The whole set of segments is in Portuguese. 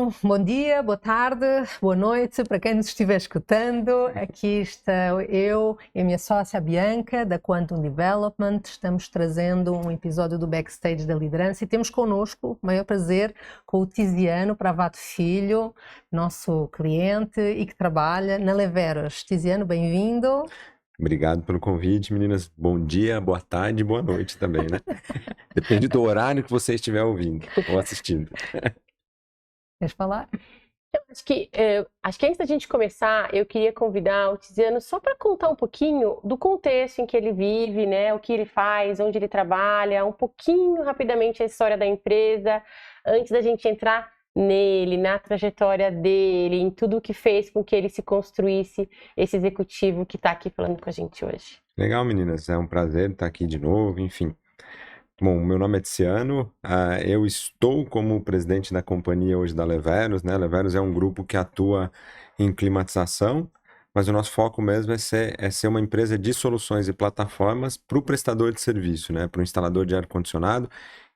Então, bom dia, boa tarde, boa noite para quem nos estiver escutando. Aqui está eu e a minha sócia Bianca, da Quantum Development. Estamos trazendo um episódio do Backstage da Liderança e temos connosco o maior prazer com o Tiziano Pravato Filho, nosso cliente e que trabalha na Leveros. Tiziano, bem-vindo. Obrigado pelo convite, meninas. Bom dia, boa tarde, boa noite também, né? Depende do horário que você estiver ouvindo ou assistindo. Queres falar? Acho que antes da gente começar, eu queria convidar o Tiziano só para contar um pouquinho do contexto em que ele vive, né? O que ele faz, onde ele trabalha, um pouquinho rapidamente a história da empresa, antes da gente entrar nele, na trajetória dele, em tudo o que fez com que ele se construísse esse executivo que está aqui falando com a gente hoje. Legal, meninas. É um prazer estar aqui de novo, enfim. Bom, meu nome é Tiziano, eu estou como presidente da companhia hoje da Leveros, né? Leveros é um grupo que atua em climatização, mas o nosso foco mesmo é ser uma empresa de soluções e plataformas para o prestador de serviço, né? Para o instalador de ar-condicionado,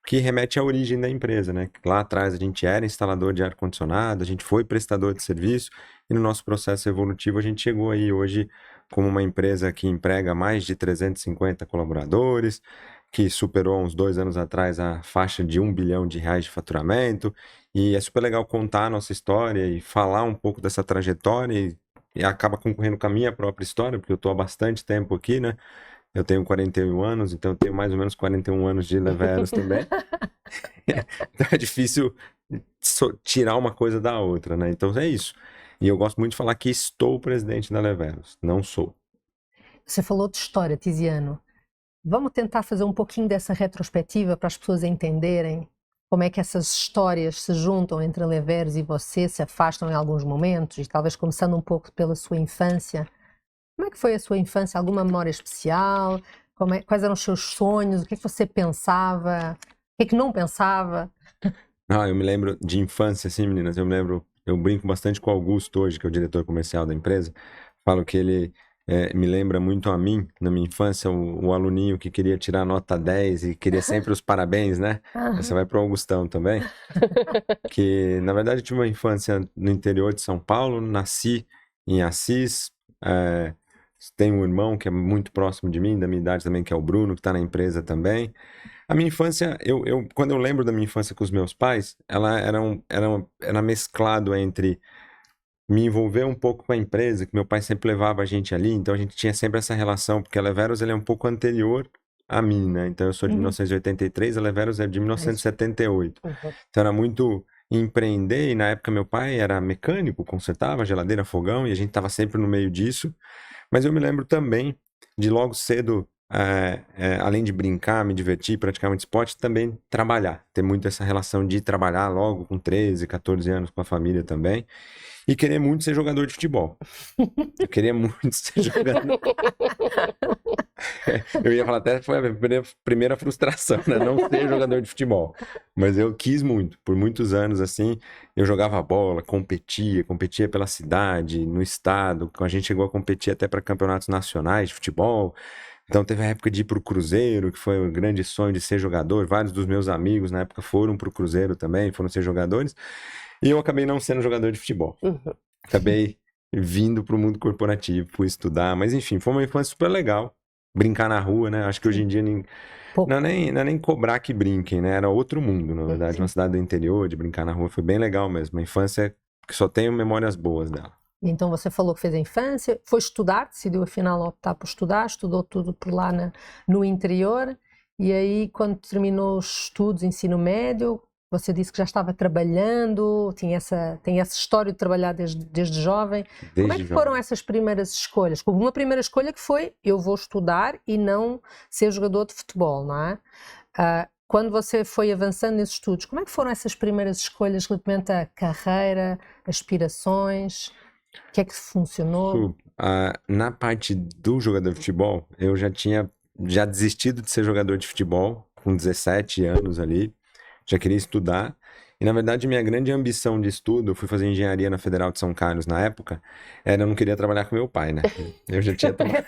que remete à origem da empresa, né? Lá atrás a gente era instalador de ar-condicionado, a gente foi prestador de serviço e no nosso processo evolutivo a gente chegou aí hoje como uma empresa que emprega mais de 350 colaboradores, que superou há uns 2 anos atrás a faixa de R$1 bilhão de faturamento, e é super legal contar a nossa história e falar um pouco dessa trajetória e acaba concorrendo com a minha própria história, porque eu estou há bastante tempo aqui, né? Eu tenho 41 anos, então eu tenho mais ou menos 41 anos de Leveros também. Então é difícil tirar uma coisa da outra, né? Então é isso. E eu gosto muito de falar que estou presidente da Leveros, não sou. Você falou de história, Tiziano. Vamos tentar fazer um pouquinho dessa retrospectiva para as pessoas entenderem como é que essas histórias se juntam entre a Leveros e você, se afastam em alguns momentos, e talvez começando um pouco pela sua infância. Como é que foi a sua infância? Alguma memória especial? Quais eram os seus sonhos? O que é que você pensava? O que é que não pensava? Eu me lembro de infância, assim, meninas, eu brinco bastante com o Augusto hoje, que é o diretor comercial da empresa, falo que ele me lembra muito a mim, na minha infância, o aluninho que queria tirar nota 10 e queria sempre os parabéns, né? Você vai pro Augustão também. Que, na verdade, eu tive uma infância no interior de São Paulo, nasci em Assis, tenho um irmão que é muito próximo de mim, da minha idade também, que é o Bruno, que está na empresa também. A minha infância, quando eu lembro da minha infância com os meus pais, ela era mesclado entre me envolver um pouco com a empresa, que meu pai sempre levava a gente ali, então a gente tinha sempre essa relação, porque a Leveros ele é um pouco anterior a mim, né? Então eu sou de 1983, a Leveros é de 1978. Então era muito empreender, e na época meu pai era mecânico, consertava geladeira, fogão, e a gente estava sempre no meio disso. Mas eu me lembro também de logo cedo, além de brincar, me divertir, praticar muito esporte, também trabalhar. Ter muito essa relação de trabalhar logo com 13, 14 anos com a família também. E querer muito ser jogador de futebol. Eu queria muito ser jogador. Eu ia falar até, foi a primeira frustração, né? Não ser jogador de futebol. Mas eu quis muito. Por muitos anos, assim, eu jogava bola, competia pela cidade, no estado. A gente chegou a competir até para campeonatos nacionais de futebol. Então teve a época de ir pro Cruzeiro, que foi um grande sonho de ser jogador. Vários dos meus amigos na época foram pro Cruzeiro também, foram ser jogadores. E eu acabei não sendo jogador de futebol. Acabei vindo pro mundo corporativo, fui estudar. Mas enfim, foi uma infância super legal. Brincar na rua, né? Acho que hoje em dia não é nem cobrar que brinquem, né? Era outro mundo, na verdade. Uma cidade do interior, de brincar na rua. Foi bem legal mesmo. Uma infância que só tenho memórias boas dela. Então você falou que fez a infância, foi estudar, decidiu afinal optar por estudar, estudou tudo por lá no interior, e aí quando terminou os estudos, ensino médio, você disse que já estava trabalhando, tem essa história de trabalhar desde jovem. Como é que foram essas primeiras escolhas? Houve uma primeira escolha que foi, eu vou estudar e não ser jogador de futebol, não é? Quando você foi avançando nesses estudos, como é que foram essas primeiras escolhas relativamente à carreira, aspirações? O que é que funcionou? Na parte do jogador de futebol, eu já tinha desistido de ser jogador de futebol com 17 anos ali, já queria estudar. E na verdade minha grande ambição de estudo, eu fui fazer engenharia na Federal de São Carlos na época, eu não queria trabalhar com meu pai, né? Eu já tinha tomado.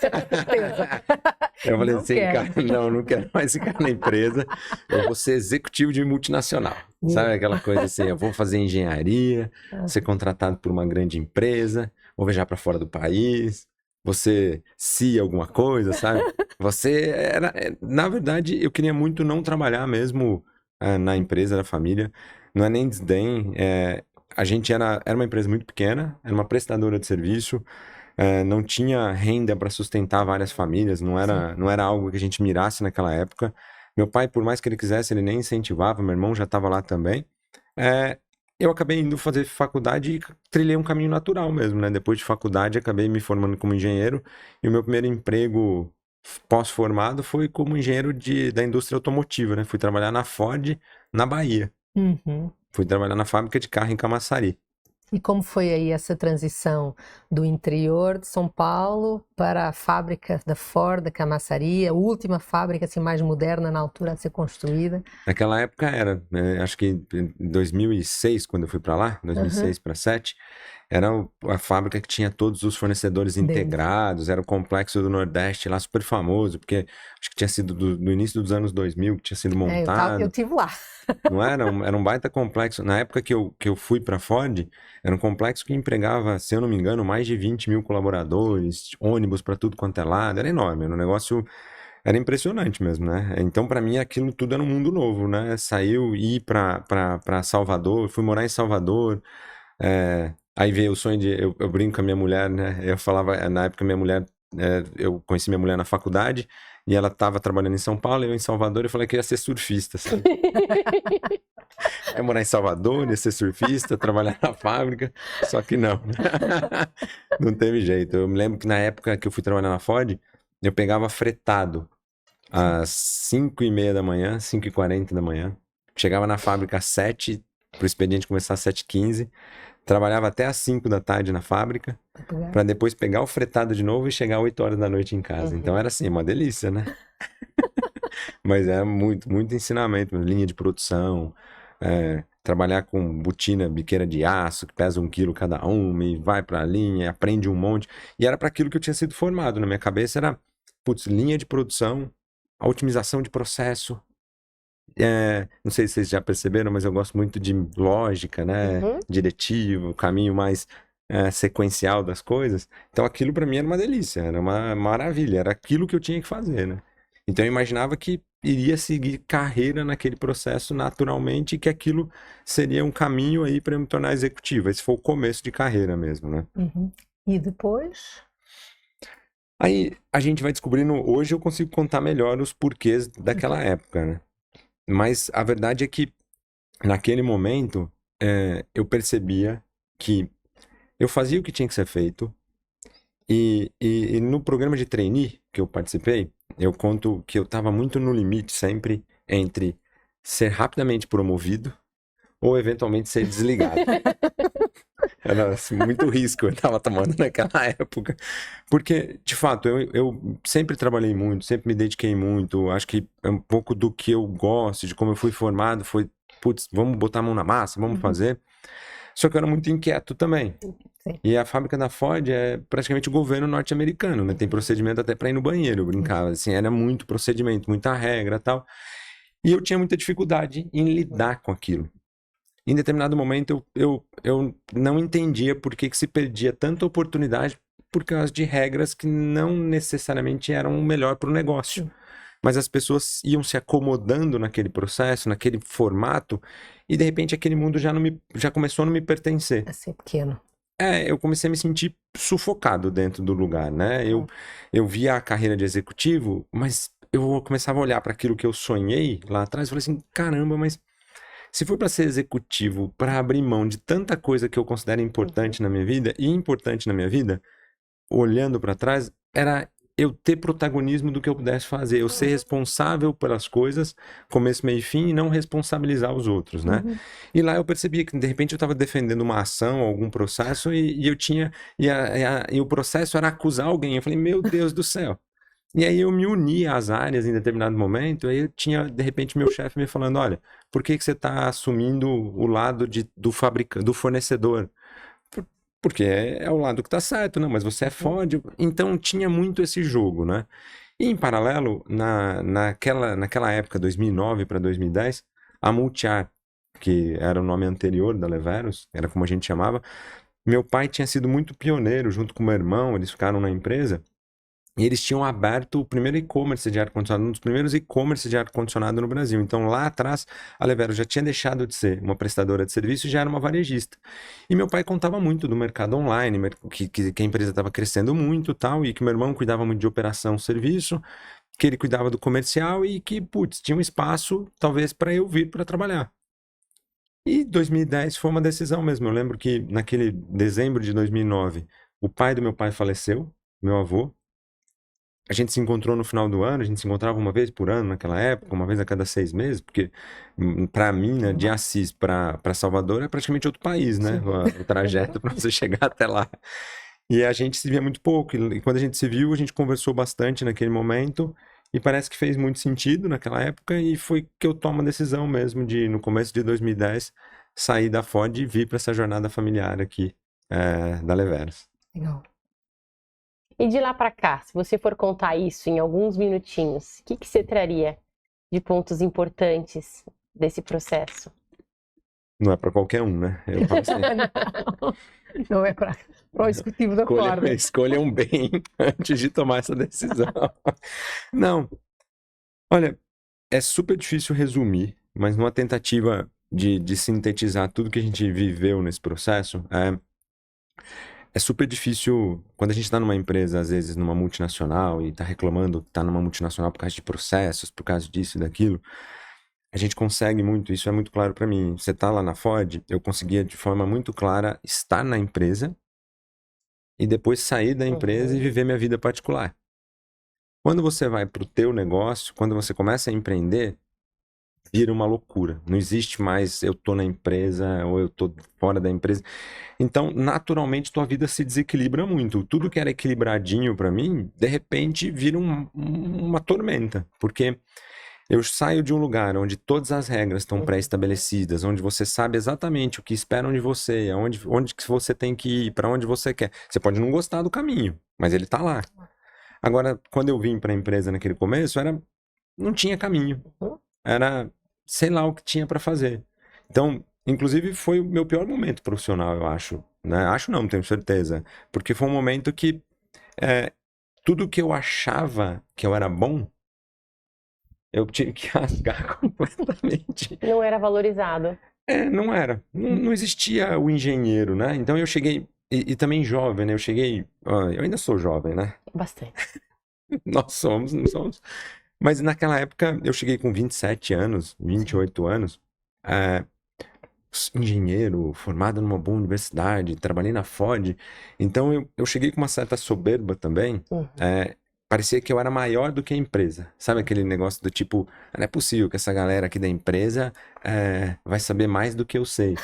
Eu falei assim, cara, não quero mais ficar na empresa, eu vou ser executivo de multinacional. Sabe aquela coisa assim, eu vou fazer engenharia, ser contratado por uma grande empresa, vou viajar para fora do país, você se alguma coisa, sabe? Você era, na verdade, eu queria muito não trabalhar mesmo na empresa da família, não é nem desdém, a gente era uma empresa muito pequena, era uma prestadora de serviço, não tinha renda para sustentar várias famílias, não era algo que a gente mirasse naquela época. Meu pai, por mais que ele quisesse, ele nem incentivava, meu irmão já estava lá também. Eu acabei indo fazer faculdade e trilhei um caminho natural mesmo, né? Depois de faculdade, acabei me formando como engenheiro e o meu primeiro emprego pós-formado foi como engenheiro da indústria automotiva, né? Fui trabalhar na Ford, na Bahia. Uhum. Fui trabalhar na fábrica de carro em Camaçari. E como foi aí essa transição do interior de São Paulo para a fábrica da Ford, da Camaçari, a última fábrica assim, mais moderna na altura a ser construída? Naquela época era, acho que em 2006, quando eu fui para lá, 2006 para 2007, era a fábrica que tinha todos os fornecedores integrados, era o Complexo do Nordeste lá, super famoso, porque acho que tinha sido do início dos anos 2000 que tinha sido montado. Eu tive lá. Não era? Era um baita complexo. Na época que eu fui para Ford, era um complexo que empregava, se eu não me engano, mais de 20 mil colaboradores, ônibus para tudo quanto é lado, era enorme, era um negócio, era impressionante mesmo, né? Então, para mim, aquilo tudo era um mundo novo, né? Ir para Salvador, fui morar em Salvador, aí veio o sonho eu brinco com a minha mulher, né? Eu falava, na época, minha mulher, eu conheci minha mulher na faculdade, e ela estava trabalhando em São Paulo, eu em Salvador, eu falei que ia ser surfista, sabe? Ia morar em Salvador, ia ser surfista, trabalhar na fábrica, só que não. Não teve jeito. Eu me lembro que na época que eu fui trabalhar na Ford, eu pegava fretado às 5h30 da manhã, 5h40 da manhã. Chegava na fábrica às 7, pro expediente começar às 7h15. Trabalhava até às 5 da tarde na fábrica, para depois pegar o fretado de novo e chegar às 8 horas da noite em casa. Então era assim, uma delícia, né? Mas é muito, muito ensinamento, linha de produção, trabalhar com botina, biqueira de aço, que pesa 1 quilo cada uma, e vai pra linha, aprende um monte. E era para aquilo que eu tinha sido formado. Na minha cabeça era, linha de produção, a otimização de processo. Não sei se vocês já perceberam, mas eu gosto muito de lógica, né? Diretivo, caminho mais sequencial das coisas. Então aquilo para mim era uma delícia, era uma maravilha, era aquilo que eu tinha que fazer, né? Então eu imaginava que iria seguir carreira naquele processo naturalmente e que aquilo seria um caminho aí para eu me tornar executivo. Esse foi o começo de carreira mesmo, né? E depois? Aí a gente vai descobrindo, hoje eu consigo contar melhor os porquês daquela época, né? Mas a verdade é que naquele momento eu percebia que eu fazia o que tinha que ser feito e no programa de trainee que eu participei, eu conto que eu estava muito no limite sempre entre ser rapidamente promovido ou eventualmente ser desligado. Era assim, muito risco eu estava tomando naquela época. Porque, de fato, eu sempre trabalhei muito, sempre me dediquei muito. Acho que é um pouco do que eu gosto, de como eu fui formado, foi, putz, vamos botar a mão na massa, vamos fazer. Só que eu era muito inquieto também. Sim. E a fábrica da Ford é praticamente o governo norte-americano, né? Tem procedimento até para ir no banheiro, eu brincava. Assim, era muito procedimento, muita regra e tal. E eu tinha muita dificuldade em lidar com aquilo. Em determinado momento eu não entendia por que se perdia tanta oportunidade por causa de regras que não necessariamente eram o melhor para o negócio. Mas as pessoas iam se acomodando naquele processo, naquele formato, e de repente aquele mundo já começou a não me pertencer. A ser pequeno. Eu comecei a me sentir sufocado dentro do lugar, né? Eu via a carreira de executivo, mas eu começava a olhar para aquilo que eu sonhei lá atrás e falei assim, caramba, mas se for para ser executivo, para abrir mão de tanta coisa que eu considero importante na minha vida, e importante na minha vida, olhando para trás, era eu ter protagonismo do que eu pudesse fazer, eu ser responsável pelas coisas, começo, meio e fim, e não responsabilizar os outros, né? E lá eu percebia que, de repente, eu estava defendendo uma ação, algum processo, e eu tinha... E o processo era acusar alguém. Eu falei, meu Deus do céu. E aí eu me uni às áreas em determinado momento, aí eu tinha, de repente, meu chefe me falando, olha, por que você está assumindo o lado do fornecedor? Porque é o lado que está certo, não, mas você é Ford. Então tinha muito esse jogo, né? E em paralelo, naquela época, 2009 para 2010, a Multiar que era o nome anterior da Leveros, era como a gente chamava. Meu pai tinha sido muito pioneiro junto com meu irmão, eles ficaram na empresa. E eles tinham aberto o primeiro e-commerce de ar-condicionado, um dos primeiros e-commerce de ar-condicionado no Brasil. Então, lá atrás, a Levero já tinha deixado de ser uma prestadora de serviço e já era uma varejista. E meu pai contava muito do mercado online, que a empresa estava crescendo muito, tal, e que meu irmão cuidava muito de operação, serviço, que ele cuidava do comercial e que, putz, tinha um espaço, talvez, para eu vir para trabalhar. E 2010 foi uma decisão mesmo. Eu lembro que naquele dezembro de 2009, o pai do meu pai faleceu, meu avô. A gente se encontrou no final do ano, a gente se encontrava uma vez por ano naquela época, uma vez a cada 6 meses, porque para mim, né, de Assis para Salvador é praticamente outro país, né? O trajeto para você chegar até lá. E a gente se via muito pouco, e quando a gente se viu, a gente conversou bastante naquele momento, e parece que fez muito sentido naquela época, e foi que eu tomo a decisão mesmo de, no começo de 2010, sair da Ford e vir para essa jornada familiar aqui da Leveros. Legal. E de lá para cá, se você for contar isso em alguns minutinhos, o que você traria de pontos importantes desse processo? Não é para qualquer um, né? Eu falo assim, Não é para o executivo da Ford. escolham bem antes de tomar essa decisão. Não. Olha, é super difícil resumir, mas numa tentativa de sintetizar tudo que a gente viveu nesse processo, é super difícil, quando a gente está numa empresa, às vezes numa multinacional, e está reclamando que está numa multinacional por causa de processos, por causa disso e daquilo, a gente consegue muito, isso é muito claro para mim. Você tá lá na Ford, eu conseguia de forma muito clara estar na empresa e depois sair da empresa e viver minha vida particular. Quando você vai pro teu negócio, quando você começa a empreender, vira uma loucura. Não existe mais eu tô na empresa ou eu tô fora da empresa. Então, naturalmente, tua vida se desequilibra muito. Tudo que era equilibradinho para mim, de repente, vira uma tormenta, porque eu saio de um lugar onde todas as regras estão pré-estabelecidas, onde você sabe exatamente o que esperam de você, onde que você tem que ir, para onde você quer. Você pode não gostar do caminho, mas ele tá lá. Agora, quando eu vim para a empresa naquele começo, não tinha caminho. Era, sei lá o que tinha para fazer. Então, inclusive, foi o meu pior momento profissional, eu acho. Né? Acho não, tenho certeza. Porque foi um momento que tudo que eu achava que eu era bom, eu tive que rasgar completamente. Não era valorizado. Não era. Não existia o engenheiro, né? Então eu cheguei, e também jovem, né? Eu ainda sou jovem, né? Bastante. Nós somos, não somos. Mas naquela época eu cheguei com 27 anos, 28 anos, engenheiro, formado numa boa universidade, trabalhei na Ford. Então eu cheguei com uma certa soberba também. Parecia que eu era maior do que a empresa. Sabe aquele negócio do tipo, não é possível que essa galera aqui da empresa vai saber mais do que eu sei.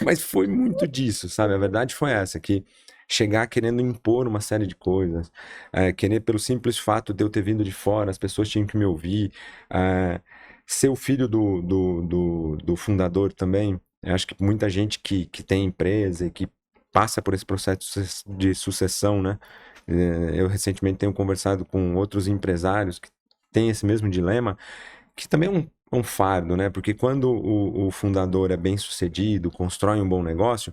Mas foi muito disso, sabe? A verdade foi essa, que chegar querendo impor uma série de coisas, querer pelo simples fato de eu ter vindo de fora, as pessoas tinham que me ouvir, ser o filho do fundador também. Eu acho que muita gente que tem empresa e que passa por esse processo de sucessão, né? Eu recentemente tenho conversado com outros empresários que têm esse mesmo dilema, que também é um fardo, né? Porque quando o fundador é bem sucedido, constrói um bom negócio,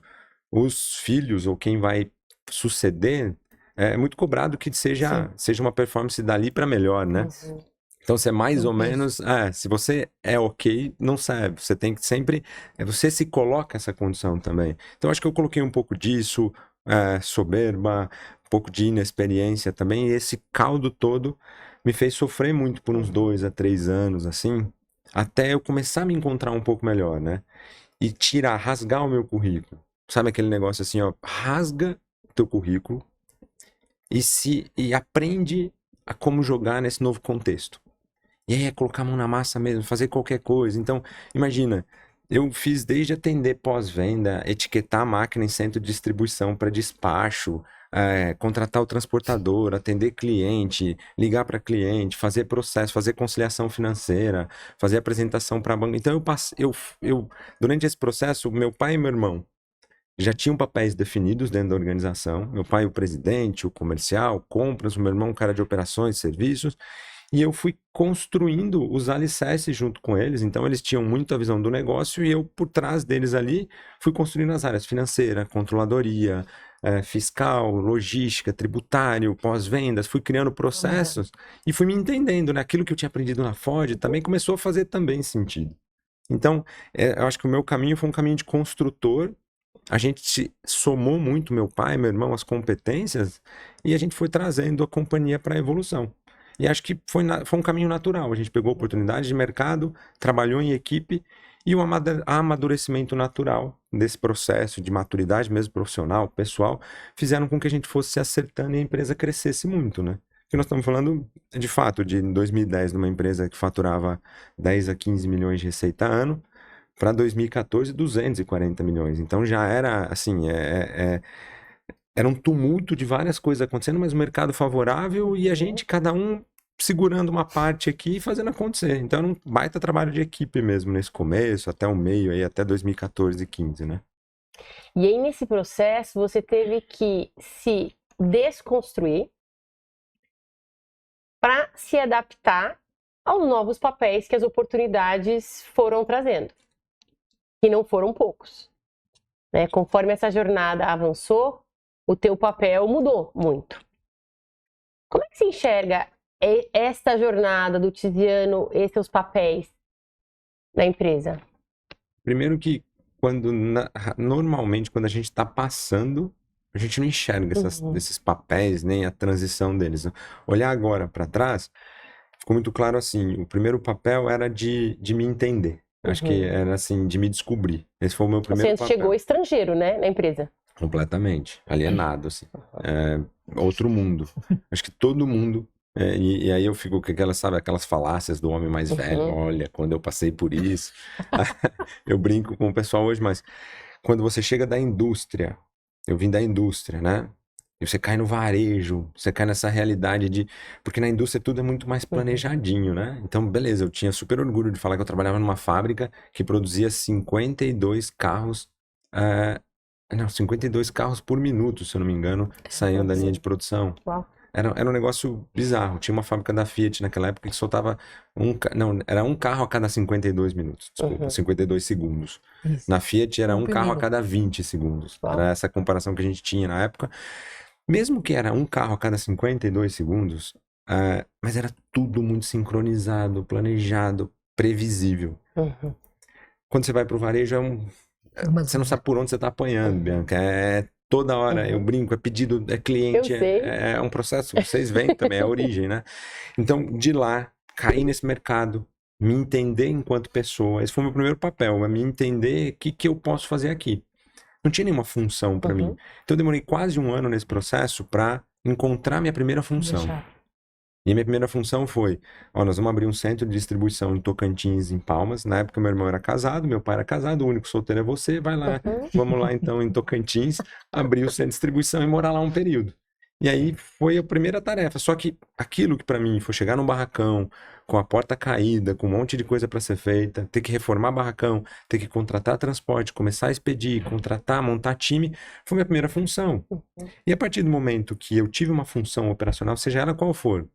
os filhos ou quem vai suceder é muito cobrado que seja uma performance dali para melhor, né? Então, se é mais ou menos, se você é ok, não serve. Você tem que sempre, você se coloca essa condição também. Então, acho que eu coloquei um pouco disso, soberba, um pouco de inexperiência também, e esse caldo todo me fez sofrer muito por uns 2 a 3 anos, assim, até eu começar a me encontrar um pouco melhor, né? E rasgar o meu currículo. Sabe aquele negócio assim, ó, rasga o teu currículo e aprende a como jogar nesse novo contexto. E aí é colocar a mão na massa mesmo, fazer qualquer coisa. Então, imagina, eu fiz desde atender pós-venda, etiquetar a máquina em centro de distribuição para despacho, contratar o transportador, atender cliente, ligar para cliente, fazer processo, fazer conciliação financeira, fazer apresentação para banco. Então, durante esse processo, meu pai e meu irmão já tinham papéis definidos dentro da organização. Meu pai, o presidente, o comercial, compras, o meu irmão, o cara de operações, serviços. e eu fui construindo os alicerces junto com eles. Então, eles tinham muito a visão do negócio e eu, por trás deles ali, fui construindo as áreas financeira, controladoria, fiscal, logística, tributário, pós-vendas. Fui criando processos e fui me entendendo, né? Aquilo que eu tinha aprendido na Ford também começou a fazer também sentido. Então, eu acho que o meu caminho foi um caminho de construtor. A gente se somou muito, meu pai, meu irmão, as competências, e a gente foi trazendo a companhia para a evolução. E acho que foi um caminho natural. A gente pegou oportunidades de mercado, trabalhou em equipe, e o amadurecimento natural desse processo de maturidade, mesmo profissional, pessoal, fizeram com que a gente fosse se acertando e a empresa crescesse muito, né? Porque nós estamos falando, de fato, de 2010, numa empresa que faturava 10 a 15 milhões de receita ano, para 2014, 240 milhões. Então já era, assim, era um tumulto de várias coisas acontecendo, mas um mercado favorável e a gente, cada um, segurando uma parte aqui e fazendo acontecer. Então era um baita trabalho de equipe mesmo nesse começo, até o meio aí, até 2014 e 15, né? E aí, nesse processo, você teve que se desconstruir para se adaptar aos novos papéis que as oportunidades foram trazendo. Que não foram poucos. Né? Conforme essa jornada avançou, o teu papel mudou muito. Como é que se enxerga esta jornada do Tiziano, esses seus papéis na empresa? Primeiro que normalmente quando a gente está passando, a gente não enxerga esses papéis, nem a transição deles. Olhar agora para trás, ficou muito claro assim, o primeiro papel era de me entender. Acho que era assim, de me descobrir. Esse foi o meu primeiro Você papel. chegou estrangeiro, né, na empresa? Completamente. Alienado, assim. Outro mundo. Acho que todo mundo... E aí eu fico com aquelas falácias do homem mais velho. Olha, quando eu passei por isso. Eu brinco com o pessoal hoje, mas quando você chega da indústria, eu vim da indústria, né? E você cai no varejo, você cai nessa realidade de... Porque na indústria tudo é muito mais planejadinho, né? Então, beleza, eu tinha super orgulho de falar que eu trabalhava numa fábrica que produzia 52 carros... 52 carros por minuto, se eu não me engano, saíam da linha de produção. Uau. Era um negócio bizarro. Tinha uma fábrica da Fiat naquela época que soltava era um carro a cada 52 minutos. Desculpa, 52 segundos. Isso. Na Fiat era um carro a minuto. cada 20 segundos. Uau. Era essa comparação que a gente tinha na época. Mesmo que era um carro a cada 52 segundos, mas era tudo muito sincronizado, planejado, previsível. Quando você vai pro varejo, você não sabe por onde você tá apanhando, Bianca. Toda hora, eu brinco, é pedido, é cliente, Eu sei. é um processo, vocês veem também, é a origem, né? Então, de lá, cair nesse mercado, me entender enquanto pessoa, esse foi o meu primeiro papel, é me entender o que eu posso fazer aqui. Não tinha nenhuma função para mim. Então, eu demorei quase um ano nesse processo para encontrar minha primeira função. E a minha primeira função foi, nós vamos abrir um centro de distribuição em Tocantins, em Palmas. Na época, meu irmão era casado, meu pai era casado, o único solteiro é você, vai lá. Vamos lá, então, em Tocantins, abrir o centro de distribuição e morar lá um período. E aí, foi a primeira tarefa. Só que aquilo que para mim foi chegar num barracão, com a porta caída, com um monte de coisa para ser feita, ter que reformar barracão, ter que contratar transporte, começar a expedir, contratar, montar time, foi minha primeira função. E a partir do momento que eu tive uma função operacional, seja ela qual for,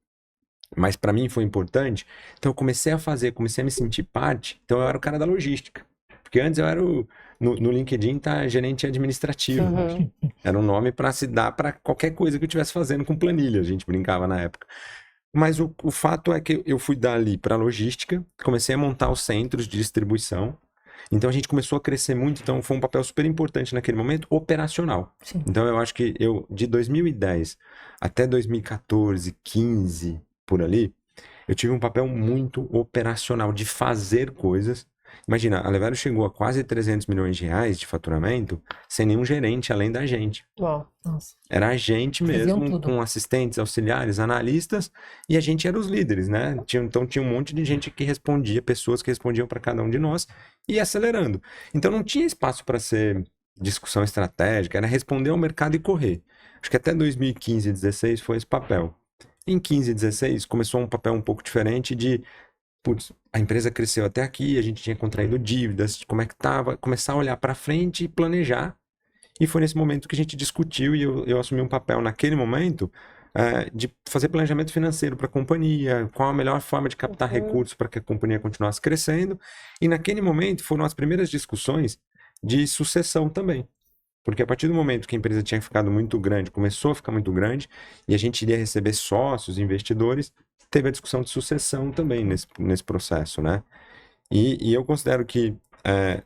mas para mim foi importante, então eu comecei a me sentir parte, então eu era o cara da logística, porque antes eu era no LinkedIn tá gerente administrativo, era um nome para se dar para qualquer coisa que eu estivesse fazendo com planilha, a gente brincava na época. Mas o fato é que eu fui dali para logística, comecei a montar os centros de distribuição, então a gente começou a crescer muito, então foi um papel super importante naquele momento, operacional. Sim. Então eu acho que de 2010 até 2014, 15, por ali, eu tive um papel muito operacional de fazer coisas. Imagina, a Levero chegou a quase 300 milhões de reais de faturamento sem nenhum gerente além da gente. Uau. Nossa. Era a gente Faziam mesmo, tudo. com assistentes, auxiliares, analistas, e a gente era os líderes, né? Então tinha um monte de gente que respondia, pessoas que respondiam para cada um de nós, e acelerando. Então não tinha espaço para ser discussão estratégica, era responder ao mercado e correr. Acho que até 2015, 2016 foi esse papel. Em 15 e 16 começou um papel um pouco diferente de, putz, a empresa cresceu até aqui, a gente tinha contraído dívidas, como é que estava, começar a olhar para frente e planejar. E foi nesse momento que a gente discutiu e eu assumi um papel naquele momento de fazer planejamento financeiro para a companhia, qual a melhor forma de captar recursos para que a companhia continuasse crescendo. E naquele momento foram as primeiras discussões de sucessão também. Porque a partir do momento que a empresa tinha ficado muito grande, começou a ficar muito grande, e a gente iria receber sócios, investidores, teve a discussão de sucessão também nesse processo, né? E eu considero que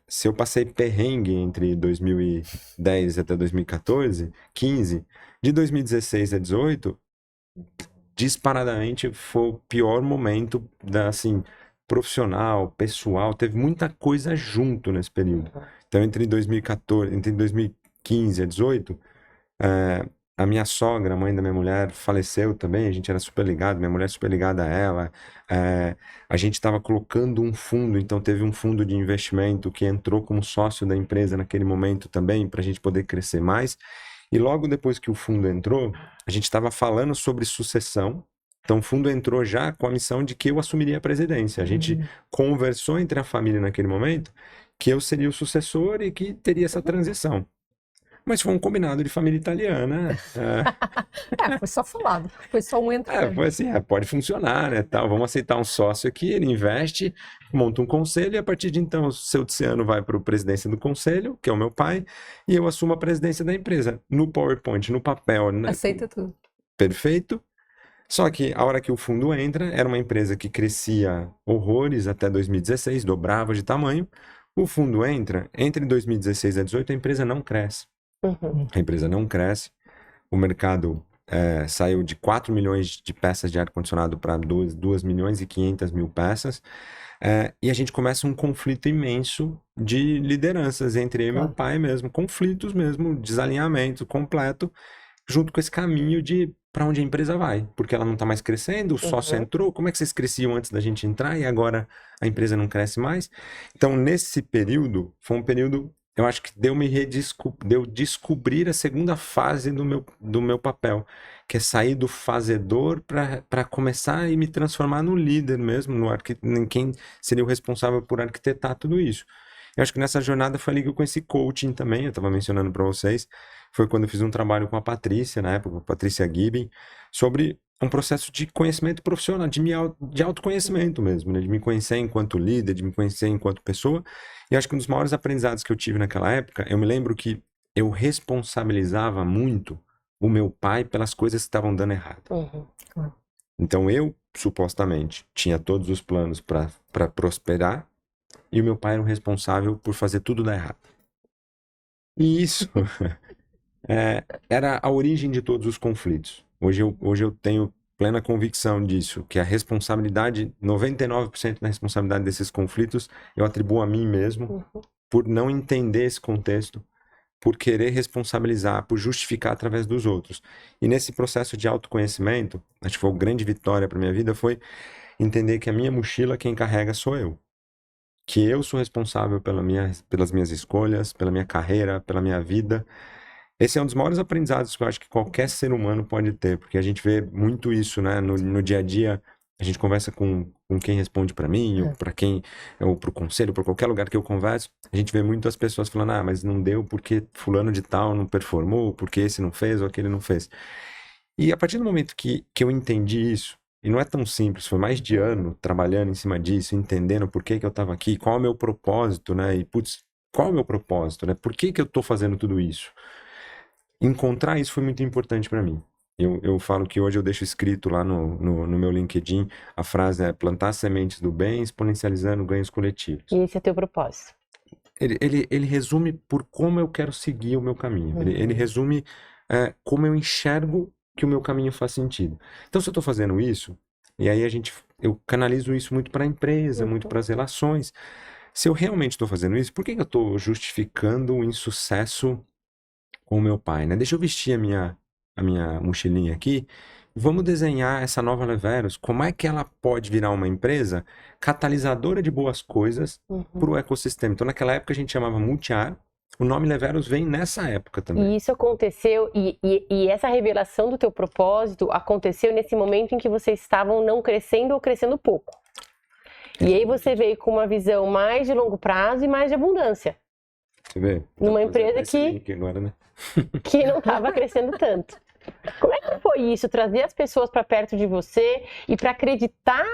se eu passei perrengue entre 2010 até 2014, 15, de 2016 a 2018, disparadamente foi o pior momento assim, profissional, pessoal, teve muita coisa junto nesse período. Então, entre 2015 a 2018, a minha sogra, a mãe da minha mulher, faleceu também, a gente era super ligado, minha mulher super ligada a ela, a gente estava colocando um fundo, então teve um fundo de investimento que entrou como sócio da empresa naquele momento também, para a gente poder crescer mais, e logo depois que o fundo entrou, a gente estava falando sobre sucessão, então o fundo entrou já com a missão de que eu assumiria a presidência, a gente conversou entre a família naquele momento, que eu seria o sucessor e que teria essa transição. Mas foi um combinado de família italiana. Foi só falado, foi só um entrando. Foi assim, pode funcionar, né, tal, vamos aceitar um sócio aqui, ele investe, monta um conselho e a partir de então o seu Tiziano vai para a presidência do conselho, que é o meu pai, e eu assumo a presidência da empresa, no PowerPoint, no papel. Né? Aceita tudo. Perfeito. Só que a hora que o fundo entra, era uma empresa que crescia horrores até 2016, dobrava de tamanho, o fundo entra, entre 2016 e 2018 a empresa não cresce. A empresa não cresce, o mercado saiu de 4 milhões de peças de ar-condicionado para 2 milhões e 500 mil peças, e a gente começa um conflito imenso de lideranças entre eu e meu pai mesmo, conflitos mesmo, desalinhamento completo, junto com esse caminho de para onde a empresa vai, porque ela não está mais crescendo, o sócio entrou, como é que vocês cresciam antes da gente entrar e agora a empresa não cresce mais? Então, nesse período, foi um período, eu acho que deu descobrir a segunda fase do meu papel, que é sair do fazedor para começar e me transformar no líder mesmo, em quem seria o responsável por arquitetar tudo isso. Eu acho que nessa jornada foi ali que eu conheci coaching também, eu estava mencionando para vocês, foi quando eu fiz um trabalho com a Patrícia, na época, a Patrícia Gibbing, sobre um processo de conhecimento profissional, de autoconhecimento mesmo, né? De me conhecer enquanto líder, de me conhecer enquanto pessoa. E acho que um dos maiores aprendizados que eu tive naquela época, eu me lembro que eu responsabilizava muito o meu pai pelas coisas que estavam dando errado. Então eu, supostamente, tinha todos os planos para prosperar e o meu pai era o responsável por fazer tudo dar errado. E isso era a origem de todos os conflitos. Hoje eu tenho plena convicção disso, que a responsabilidade, 99% da responsabilidade desses conflitos, eu atribuo a mim mesmo, por não entender esse contexto, por querer responsabilizar, por justificar através dos outros. E nesse processo de autoconhecimento, acho que foi uma grande vitória para minha vida, foi entender que a minha mochila quem carrega sou eu. Que eu sou responsável pelas minhas escolhas, pela minha carreira, pela minha vida. Esse é um dos maiores aprendizados que eu acho que qualquer ser humano pode ter, porque a gente vê muito isso, né? No dia a dia, a gente conversa com quem responde para mim, ou para o conselho, para qualquer lugar que eu converso, a gente vê muito as pessoas falando, mas não deu porque fulano de tal não performou, porque esse não fez ou aquele não fez. E a partir do momento que eu entendi isso, e não é tão simples, foi mais de ano trabalhando em cima disso, entendendo por que eu estava aqui, qual é o meu propósito, né? E, qual é o meu propósito, né? Por que eu estou fazendo tudo isso? Encontrar isso foi muito importante para mim. Eu falo que hoje eu deixo escrito lá no meu LinkedIn, a frase é plantar sementes do bem, exponencializando ganhos coletivos. E esse é teu propósito. Ele resume por como eu quero seguir o meu caminho. Ele resume como eu enxergo que o meu caminho faz sentido. Então, se eu estou fazendo isso, e aí eu canalizo isso muito para a empresa, muito para as relações. Se eu realmente estou fazendo isso, por que eu estou justificando o insucesso com o meu pai, né? Deixa eu vestir a minha mochilinha aqui. Vamos desenhar essa nova Leveros. Como é que ela pode virar uma empresa catalisadora de boas coisas para o ecossistema? Então, naquela época, a gente chamava Multiar. O nome Leveros vem nessa época também. E isso aconteceu, e essa revelação do teu propósito aconteceu nesse momento em que vocês estavam não crescendo ou crescendo pouco. E aí você veio com uma visão mais de longo prazo e mais de abundância. Você vê? Numa empresa que agora, né? que não estava crescendo tanto. Como é que foi isso? Trazer as pessoas para perto de você e para acreditar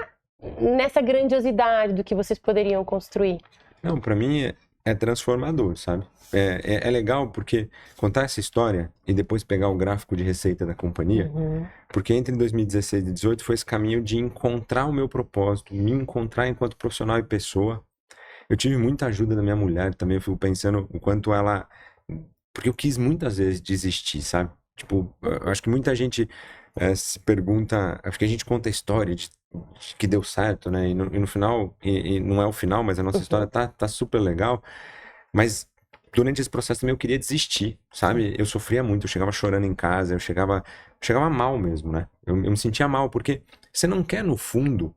nessa grandiosidade do que vocês poderiam construir? Não, pra mim é transformador, sabe? É legal porque contar essa história e depois pegar o gráfico de receita da companhia, porque entre 2016 e 2018 foi esse caminho de encontrar o meu propósito, me encontrar enquanto profissional e pessoa. Eu tive muita ajuda da minha mulher também, eu fico pensando o quanto ela... Porque eu quis muitas vezes desistir, sabe? Tipo, eu acho que muita gente se pergunta... Acho que a gente conta a história de que deu certo, né? E no final, e não é o final, mas a nossa história tá super legal. Mas durante esse processo também eu queria desistir, sabe? Eu sofria muito, eu chegava chorando em casa, eu chegava mal mesmo, né? Eu me sentia mal, porque você não quer, no fundo,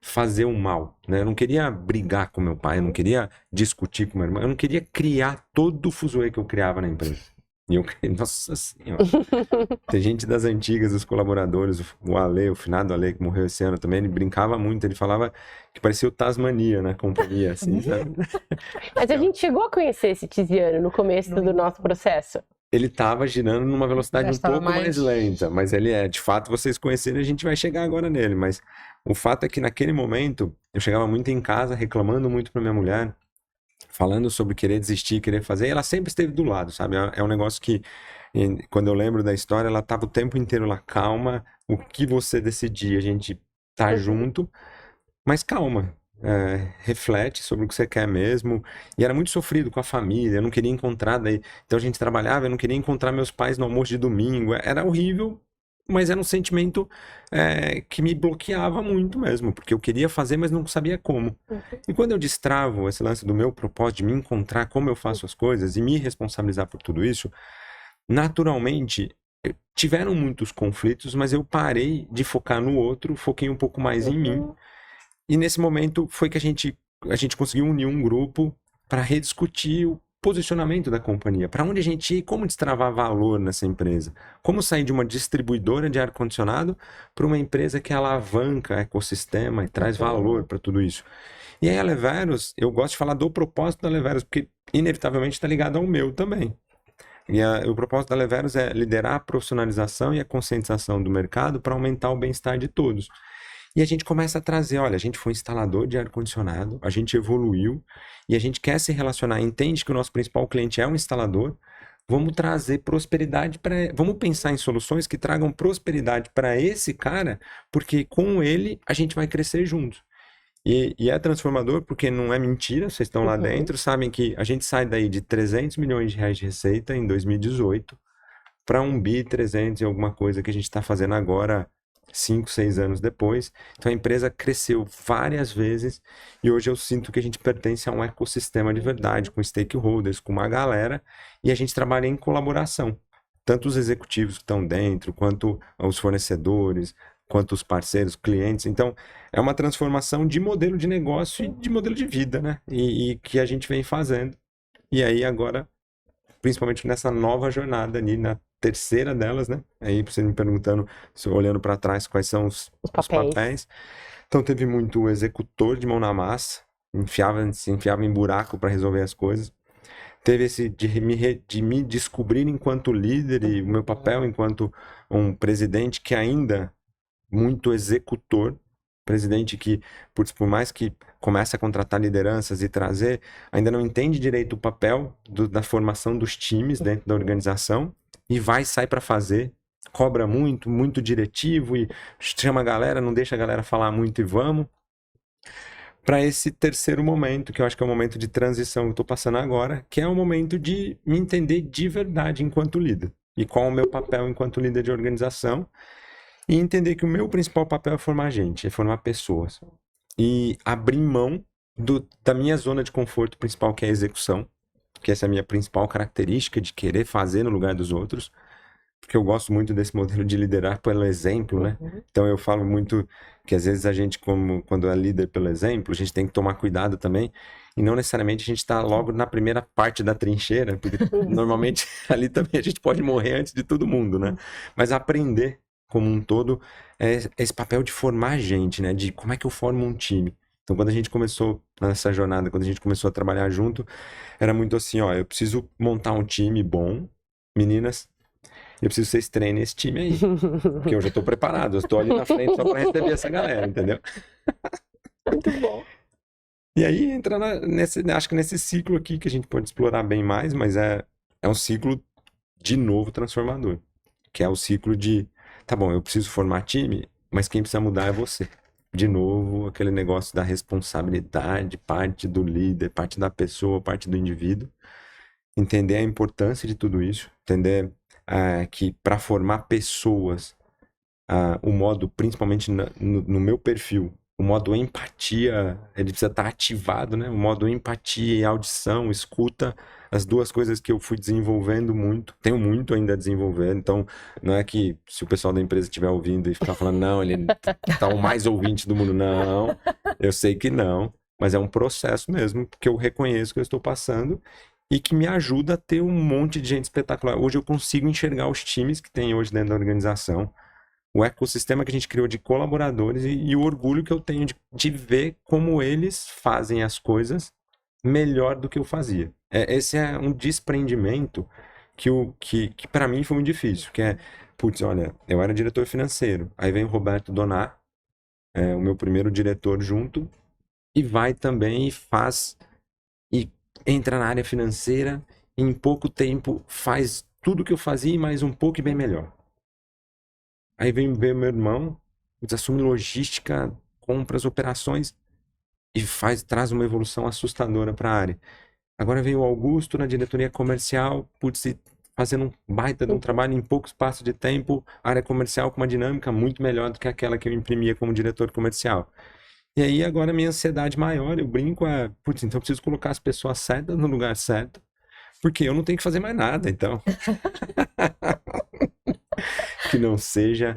fazer o mal, né? Eu não queria brigar com meu pai, eu não queria discutir com meu irmão, eu não queria criar todo o fuzuê que eu criava na empresa. E eu, nossa senhora, tem gente das antigas, os colaboradores, o Ale, o finado Ale, que morreu esse ano também, ele brincava muito, ele falava que parecia o Tasmania na companhia, assim, sabe? Mas a gente chegou a conhecer esse Tiziano no começo do nosso processo. Ele tava girando numa velocidade Já um estava pouco mais lenta, mas ele de fato, vocês conhecerem, a gente vai chegar agora nele, mas o fato é que naquele momento, eu chegava muito em casa, reclamando muito pra minha mulher, falando sobre querer desistir, querer fazer, e ela sempre esteve do lado, sabe? É um negócio que, quando eu lembro da história, ela tava o tempo inteiro lá, calma, o que você decidir, a gente tá junto, mas calma, reflete sobre o que você quer mesmo. E era muito sofrido com a família, eu não queria encontrar daí. Então a gente trabalhava, eu não queria encontrar meus pais no almoço de domingo. Era horrível, mas era um sentimento que me bloqueava muito mesmo, porque eu queria fazer, mas não sabia como. E quando eu destravo esse lance do meu propósito, de me encontrar como eu faço as coisas e me responsabilizar por tudo isso, naturalmente tiveram muitos conflitos, mas eu parei de focar no outro, foquei um pouco mais em mim. E nesse momento foi que a gente conseguiu unir um grupo para rediscutir o posicionamento da companhia, para onde a gente ia e como destravar valor nessa empresa. Como sair de uma distribuidora de ar-condicionado para uma empresa que alavanca o ecossistema e traz valor para tudo isso. E aí a Leveros, eu gosto de falar do propósito da Leveros, porque inevitavelmente está ligado ao meu também. E o propósito da Leveros é liderar a profissionalização e a conscientização do mercado para aumentar o bem-estar de todos. E a gente começa a trazer, olha, a gente foi instalador de ar-condicionado, a gente evoluiu e a gente quer se relacionar, entende que o nosso principal cliente é um instalador, vamos trazer prosperidade vamos pensar em soluções que tragam prosperidade para esse cara, porque com ele a gente vai crescer junto. E é transformador porque não é mentira, vocês estão lá dentro, sabem que a gente sai daí de 300 milhões de reais de receita em 2018 para 1 bi 300 e alguma coisa que a gente está fazendo agora, 5, 6 anos depois. Então a empresa cresceu várias vezes e hoje eu sinto que a gente pertence a um ecossistema de verdade, com stakeholders, com uma galera, e a gente trabalha em colaboração. Tanto os executivos que estão dentro, quanto os fornecedores, quanto os parceiros, clientes. Então é uma transformação de modelo de negócio e de modelo de vida, né? E que a gente vem fazendo. E aí agora, principalmente nessa nova jornada ali, na terceira delas, né? Aí você me perguntando, olhando para trás, quais são os papéis. Então teve muito executor de mão na massa, se enfiava em buraco para resolver as coisas. Teve esse de me descobrir enquanto líder e o meu papel enquanto um presidente que ainda muito executor, presidente que, por mais que comece a contratar lideranças e trazer, ainda não entende direito o papel da formação dos times dentro da organização e sai para fazer, cobra muito, muito diretivo e chama a galera, não deixa a galera falar muito e vamos. Para esse terceiro momento, que eu acho que é o momento de transição que eu estou passando agora, que é o momento de me entender de verdade enquanto líder. E qual é o meu papel enquanto líder de organização. E entender que o meu principal papel é formar gente, é formar pessoas. E abrir mão da minha zona de conforto principal, que é a execução, que essa é a minha principal característica de querer fazer no lugar dos outros, porque eu gosto muito desse modelo de liderar pelo exemplo, né? Então eu falo muito que às vezes a gente, quando é líder pelo exemplo, a gente tem que tomar cuidado também, e não necessariamente a gente está logo na primeira parte da trincheira, porque normalmente ali também a gente pode morrer antes de todo mundo, né? Mas aprender como um todo, esse papel de formar gente, né? De como é que eu formo um time. Então, quando a gente começou nessa jornada, quando a gente começou a trabalhar junto, era muito assim, ó, eu preciso montar um time bom, meninas, eu preciso que vocês treinem esse time aí. Porque eu já tô preparado, eu estou ali na frente só para receber essa galera, entendeu? Muito bom. E aí entra acho que nesse ciclo aqui que a gente pode explorar bem mais, mas é um ciclo de novo transformador. Que é o ciclo de, tá bom, eu preciso formar time, mas quem precisa mudar é você. De novo, aquele negócio da responsabilidade, parte do líder, parte da pessoa, parte do indivíduo. Entender a importância de tudo isso, entender que para formar pessoas, o modo, principalmente no meu perfil, o modo empatia, ele precisa estar ativado, né? O modo empatia e audição, escuta, as duas coisas que eu fui desenvolvendo muito, tenho muito ainda a desenvolver, então não é que se o pessoal da empresa estiver ouvindo e ficar falando, não, ele tá o mais ouvinte do mundo, não, eu sei que não, mas é um processo mesmo, que eu reconheço que eu estou passando e que me ajuda a ter um monte de gente espetacular. Hoje eu consigo enxergar os times que tem hoje dentro da organização, o ecossistema que a gente criou de colaboradores e o orgulho que eu tenho de ver como eles fazem as coisas melhor do que eu fazia. Esse é um desprendimento que para mim foi muito difícil, que é, putz, olha, eu era diretor financeiro, aí vem o Roberto Donar, o meu primeiro diretor junto, e vai também e faz, e entra na área financeira, e em pouco tempo faz tudo que eu fazia e mais um pouco e bem melhor. Aí vem ver meu irmão, assume logística, compras, operações e traz uma evolução assustadora para a área. Agora vem o Augusto na diretoria comercial, putz, fazendo um baita de um trabalho em pouco espaço de tempo, área comercial com uma dinâmica muito melhor do que aquela que eu imprimia como diretor comercial. E aí agora a minha ansiedade maior, eu brinco, putz, então eu preciso colocar as pessoas certas no lugar certo, porque eu não tenho que fazer mais nada, então. Que não seja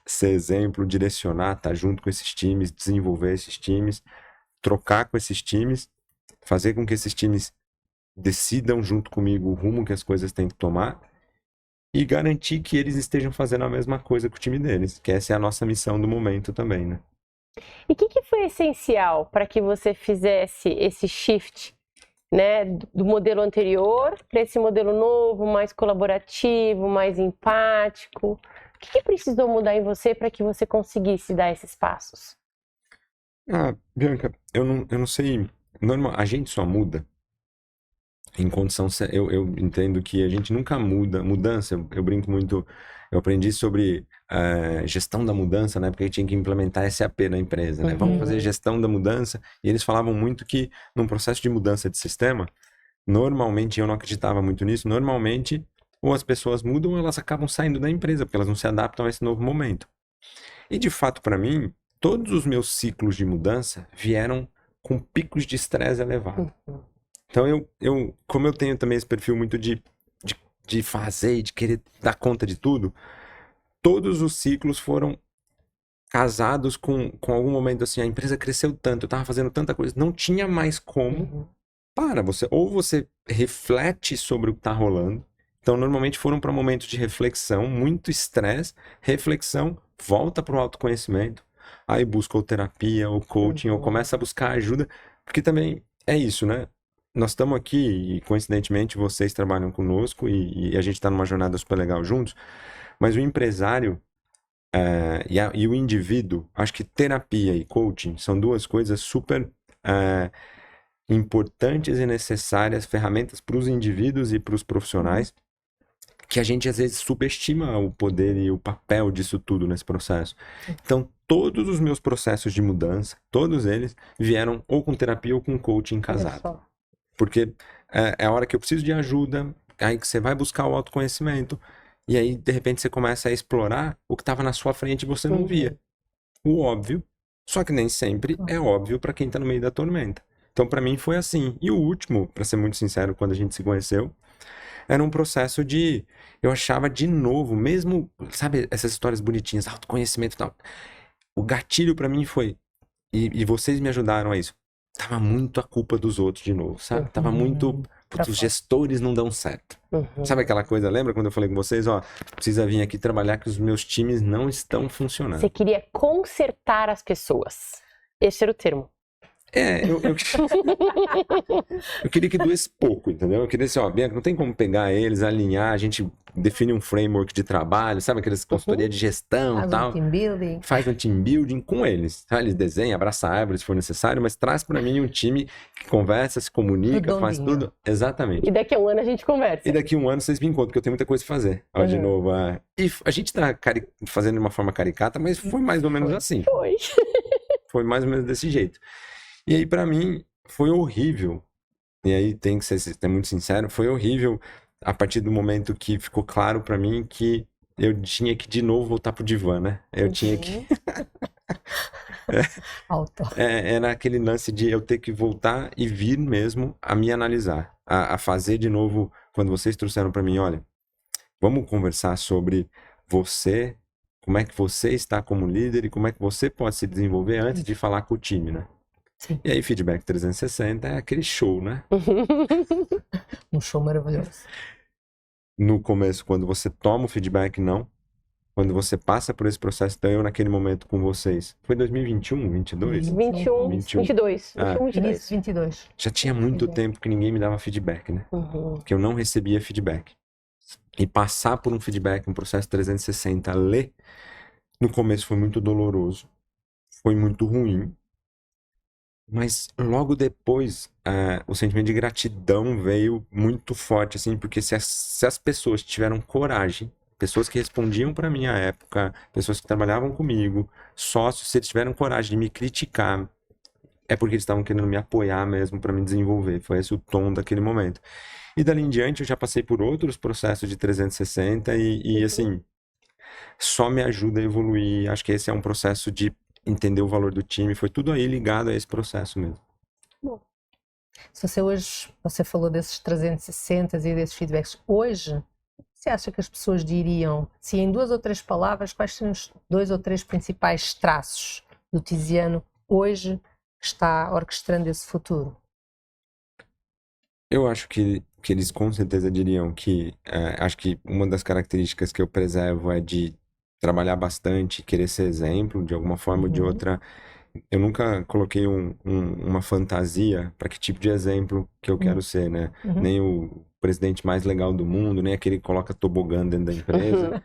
ser exemplo, direcionar, estar junto com esses times, desenvolver esses times, trocar com esses times, fazer com que esses times decidam junto comigo o rumo que as coisas têm que tomar e garantir que eles estejam fazendo a mesma coisa com o time deles, que essa é a nossa missão do momento também, né? E o que foi essencial para que você fizesse esse shift, né, do modelo anterior para esse modelo novo, mais colaborativo, mais empático? O que precisou mudar em você para que você conseguisse dar esses passos? Bianca, eu não sei. A gente só muda em condição. Eu entendo que a gente nunca muda. Mudança, eu brinco muito. Eu aprendi sobre gestão da mudança, né? Porque a gente tinha que implementar SAP na empresa, né? Vamos fazer gestão da mudança. E eles falavam muito que num processo de mudança de sistema, normalmente, eu não acreditava muito nisso, normalmente, ou as pessoas mudam ou elas acabam saindo da empresa, porque elas não se adaptam a esse novo momento. E, de fato, para mim, todos os meus ciclos de mudança vieram com picos de estresse elevado. Então, como eu tenho também esse perfil muito de fazer e de querer dar conta de tudo, todos os ciclos foram casados com algum momento assim, a empresa cresceu tanto, eu estava fazendo tanta coisa, não tinha mais como. Ou você reflete sobre o que está rolando. Então, normalmente foram para momentos de reflexão, muito estresse, reflexão, volta para o autoconhecimento, aí busca ou terapia, ou coaching, ou começa a buscar ajuda, porque também é isso, né? Nós estamos aqui e, coincidentemente, vocês trabalham conosco e a gente está numa jornada super legal juntos, mas o empresário e o indivíduo, acho que terapia e coaching são duas coisas super importantes e necessárias, ferramentas para os indivíduos e para os profissionais, que a gente às vezes subestima o poder e o papel disso tudo nesse processo. Então, todos os meus processos de mudança, todos eles vieram ou com terapia ou com coaching casado. Porque é a hora que eu preciso de ajuda, aí que você vai buscar o autoconhecimento, e aí, de repente, você começa a explorar o que estava na sua frente e você não via. O óbvio, só que nem sempre é óbvio para quem está no meio da tormenta. Então, para mim, foi assim. E o último, para ser muito sincero, quando a gente se conheceu, era um processo de... Eu achava de novo, mesmo, sabe, essas histórias bonitinhas, autoconhecimento e tal. O gatilho para mim foi... E vocês me ajudaram a isso. Tava muito a culpa dos outros de novo, sabe? Tava muito... Os gestores não dão certo. Sabe aquela coisa, lembra quando eu falei com vocês, precisa vir aqui trabalhar que os meus times não estão funcionando. Você queria consertar as pessoas. Esse era o termo. Eu queria que doesse pouco, entendeu? Eu queria assim, ó, Bianca, não tem como pegar eles, alinhar, a gente define um framework de trabalho, sabe aquelas consultoria de gestão e Faz um tal. team building. Faz um team building com eles, tá? Eles desenham, abraça a árvore se for necessário, mas traz pra mim um time que conversa, se comunica, faz Redondinho. tudo. Exatamente. E daqui a um ano a gente conversa. E daqui a um ano vocês me encontram, porque eu tenho muita coisa pra fazer. Ó, de novo, e a gente tá fazendo de uma forma caricata, mas foi mais ou menos assim. Foi. Foi mais ou menos desse jeito. E aí, pra mim, foi horrível. E aí, tem que ser muito sincero, foi horrível a partir do momento que ficou claro pra mim que eu tinha que de novo voltar pro divã, né? Eu tinha que. Alto. Era aquele lance de eu ter que voltar e vir mesmo a me analisar, a fazer de novo, quando vocês trouxeram pra mim, olha, vamos conversar sobre você, como é que você está como líder e como é que você pode se desenvolver antes de falar com o time, né? Sim. E aí, Feedback 360 é aquele show, né? Um show maravilhoso. No começo, quando você toma o feedback, não. Quando você passa por esse processo, então eu naquele momento com vocês. Foi 2021, 22? 21, 21. 22. Ah. 21, 22. Início 22. Já tinha muito Feedback. tempo que ninguém me dava feedback, né? Uhum. Que eu não recebia feedback. E passar por um feedback, um processo 360, ler, no começo foi muito doloroso, foi muito ruim, mas logo depois o sentimento de gratidão veio muito forte, assim, porque se as pessoas tiveram coragem, pessoas que respondiam para mim à época, pessoas que trabalhavam comigo, sócios, se eles tiveram coragem de me criticar, é porque eles estavam querendo me apoiar mesmo para me desenvolver. Foi esse o tom daquele momento. E dali em diante eu já passei por outros processos de 360 e assim, só me ajuda a evoluir. Acho que esse é um processo de entender o valor do time. Foi tudo aí ligado a esse processo mesmo. Se você falou desses 360 e desses feedbacks, hoje, você acha que as pessoas diriam, se em 2 ou 3 palavras, quais são os 2 ou 3 principais traços do Tiziano hoje que está orquestrando esse futuro? Eu acho que eles com certeza diriam que acho que uma das características que eu preservo é de trabalhar bastante, querer ser exemplo de alguma forma ou de outra. Eu nunca coloquei uma fantasia para que tipo de exemplo que eu quero ser, né? Nem o presidente mais legal do mundo, nem aquele que coloca tobogã dentro da empresa,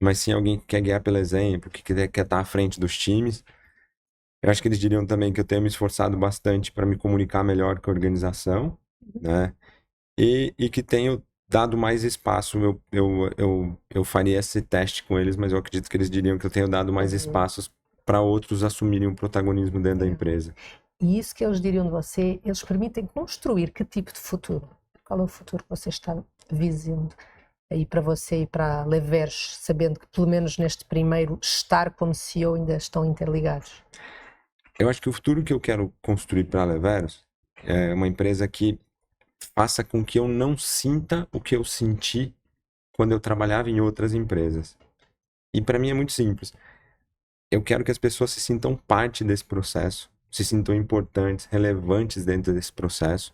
mas sim alguém que quer guiar pelo exemplo, que quer estar à frente dos times. Eu acho que eles diriam também que eu tenho me esforçado bastante para me comunicar melhor com a organização, né? E que tenho dado mais espaço. Eu faria esse teste com eles, mas eu acredito que eles diriam que eu tenho dado mais espaços para outros assumirem um protagonismo dentro da empresa. E isso que eles diriam de você, eles permitem construir que tipo de futuro? Qual é o futuro que você está visando aí para você e para a Leverge, sabendo que pelo menos neste primeiro estar como CEO ainda estão interligados? Eu acho que o futuro que eu quero construir para a Leveros é uma empresa que faça com que eu não sinta o que eu senti quando eu trabalhava em outras empresas. E para mim é muito simples. Eu quero que as pessoas se sintam parte desse processo, se sintam importantes, relevantes dentro desse processo,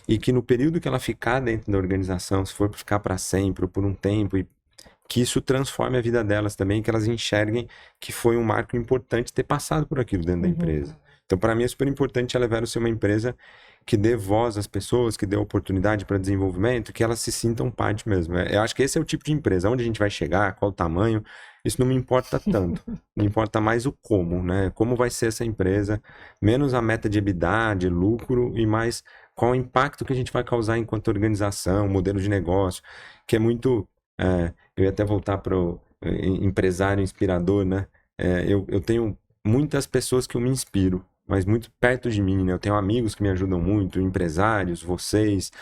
e que no período que ela ficar dentro da organização, se for ficar para sempre ou por um tempo, e que isso transforme a vida delas também, que elas enxerguem que foi um marco importante ter passado por aquilo dentro da empresa. Então, para mim é super importante a Leveros ser uma empresa que dê voz às pessoas, que dê oportunidade para desenvolvimento, que elas se sintam parte mesmo. Eu acho que esse é o tipo de empresa, onde a gente vai chegar, qual o tamanho, isso não me importa tanto. Me importa mais o como, né? Como vai ser essa empresa, menos a meta de EBITDA, de lucro, e mais qual o impacto que a gente vai causar enquanto organização, modelo de negócio, que é muito... eu ia até voltar para o empresário inspirador, né? Eu tenho muitas pessoas que eu me inspiro, mas muito perto de mim, né? Eu tenho amigos que me ajudam muito, empresários, vocês,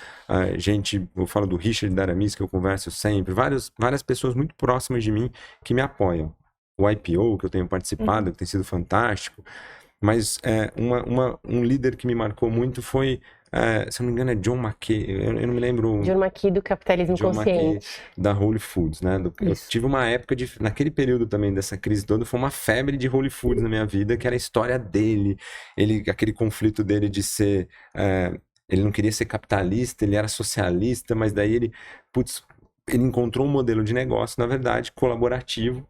gente, eu falo do Richard Daramis, que eu converso sempre, várias pessoas muito próximas de mim que me apoiam. O IPO, que eu tenho participado, que tem sido fantástico, mas um líder que me marcou muito foi, se eu não me engano é John Mackey, eu não me lembro... John Mackey do Capitalismo John Consciente. Mackey, da Whole Foods, né? Eu tive uma época naquele período também dessa crise toda, foi uma febre de Whole Foods na minha vida, que era a história dele, aquele conflito dele de ser, ele não queria ser capitalista, ele era socialista, mas daí ele encontrou um modelo de negócio, na verdade, colaborativo.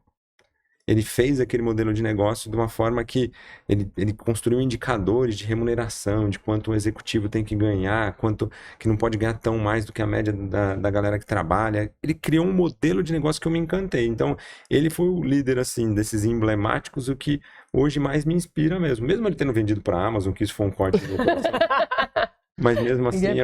ele fez aquele modelo de negócio de uma forma que ele construiu indicadores de remuneração, de quanto o executivo tem que ganhar, quanto que não pode ganhar tão mais do que a média da galera que trabalha. Ele criou um modelo de negócio que eu me encantei. Então, ele foi o líder, assim, desses emblemáticos, o que hoje mais me inspira mesmo. Mesmo ele tendo vendido para a Amazon, que isso foi um corte do meu coração. Mas mesmo assim, em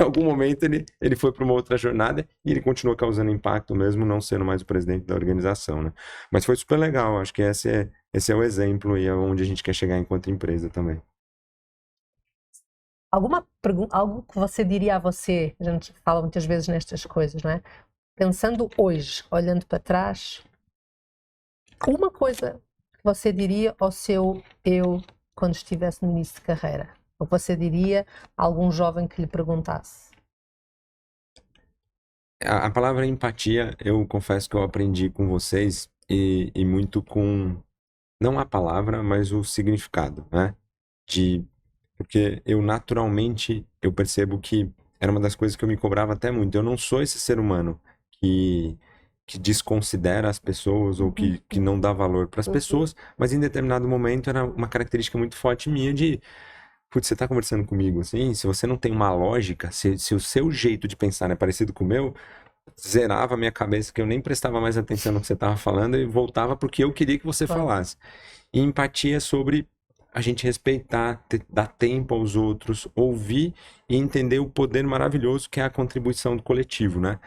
algum momento ele foi para uma outra jornada e ele continuou causando impacto mesmo não sendo mais o presidente da organização, né? Mas foi super legal, acho que esse é o exemplo e é onde a gente quer chegar enquanto empresa também. Alguma pergunta, algo que você diria a você? A gente fala muitas vezes nestas coisas, não é? Pensando hoje, olhando para trás, uma coisa que você diria ao seu eu quando estivesse no início de carreira? Ou você diria a algum jovem que lhe perguntasse? A palavra empatia, eu confesso que eu aprendi com vocês e muito com, não a palavra, mas o significado, né? Porque eu naturalmente, eu percebo que era uma das coisas que eu me cobrava até muito. Eu não sou esse ser humano que desconsidera as pessoas ou que não dá valor para as pessoas, mas em determinado momento era uma característica muito forte minha de, putz, você tá conversando comigo assim, se você não tem uma lógica, se o seu jeito de pensar é parecido com o meu, zerava a minha cabeça que eu nem prestava mais atenção no que você estava falando e voltava porque eu queria que você falasse. E empatia é sobre a gente respeitar, dar tempo aos outros, ouvir e entender o poder maravilhoso que é a contribuição do coletivo, né?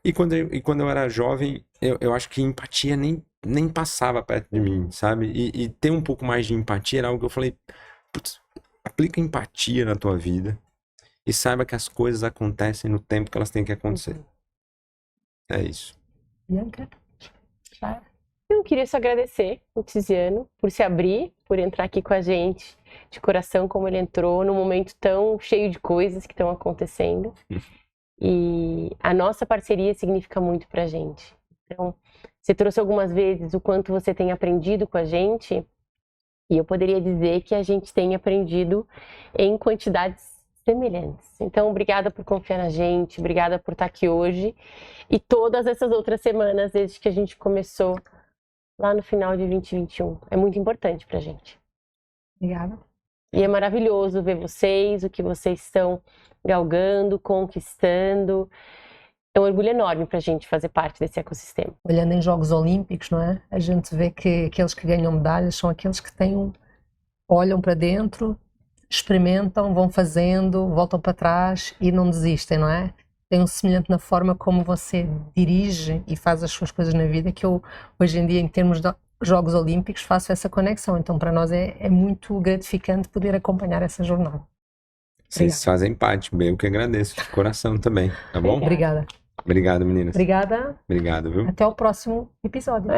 E quando eu era jovem, eu acho que empatia nem passava perto de mim, sabe? E ter um pouco mais de empatia era algo que eu falei, putz, aplica empatia na tua vida e saiba que as coisas acontecem no tempo que elas têm que acontecer. É isso. Bianca? Eu queria só agradecer o Tiziano por se abrir, por entrar aqui com a gente de coração como ele entrou, num momento tão cheio de coisas que estão acontecendo. E a nossa parceria significa muito pra gente. Então, você trouxe algumas vezes o quanto você tem aprendido com a gente, e eu poderia dizer que a gente tem aprendido em quantidades semelhantes. Então, obrigada por confiar na gente, obrigada por estar aqui hoje e todas essas outras semanas desde que a gente começou lá no final de 2021. É muito importante pra gente. Obrigada. E é maravilhoso ver vocês, o que vocês estão galgando, conquistando. É um orgulho enorme pra gente fazer parte desse ecossistema. Olhando em Jogos Olímpicos, não é? A gente vê que aqueles que ganham medalhas são aqueles que olham para dentro, experimentam, vão fazendo, voltam para trás e não desistem, não é? Tem um semelhante na forma como você dirige e faz as suas coisas na vida, que eu, hoje em dia, em termos de Jogos Olímpicos, faço essa conexão. Então, para nós é muito gratificante poder acompanhar essa jornada. Vocês fazem parte, eu que agradeço, de coração também, tá bom? Obrigada. Obrigado, meninas. Obrigada. Obrigado, viu? Até o próximo episódio.